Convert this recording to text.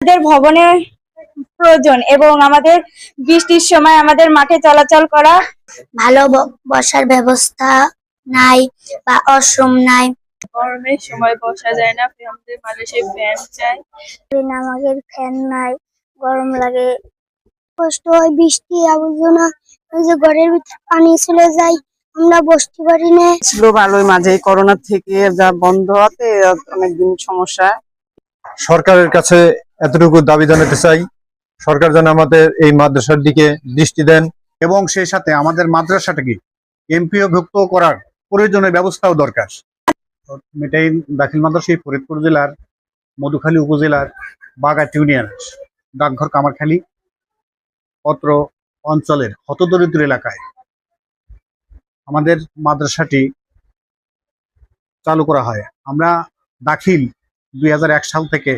আমাদের ভবনের প্রয়োজন এবং আমাদের বৃষ্টির সময় আমাদের মাঠে চলাচল করা। ভালো বসার ব্যবস্থা নাই বা ওয়াশরুম নাই। গরমের সময় বসা যায় না, আমাদের মাদ্রাসায় ফ্যান চাই। আমাদের ফ্যান নাই, গরম লাগে, কষ্ট হয়, বৃষ্টি আবর্জনা, ওই যে ঘরের ভিতরে পানি চলে যায়, আমরা বসতে পারি না। ছিল ভালোই, মাঝে করোনা থেকে যা বন্ধ হতে অনেকদিন সমস্যা। সরকারের কাছে এতটুকু দাবি জানাতে চাই, সরকার যেন আমাদের এই মাদ্রাসার দিকে দৃষ্টি দেন এবং সেই সাথে আমাদের মাদ্রাসাটাকে এমপিওভুক্ত করার প্রয়োজনীয় ব্যবস্থাও দরকার। এটাই দাখিল মাদ্রাসা ফরিদপুর জেলার মধুখালী উপজেলার বাগাট ইউনিয়ন ডাকঘর কামারখালী অত্র অঞ্চলের হতদরিদ্র এলাকায় আমাদের মাদ্রাসাটি চালু করা হয়। আমরা দাখিল 2001 সাল থেকে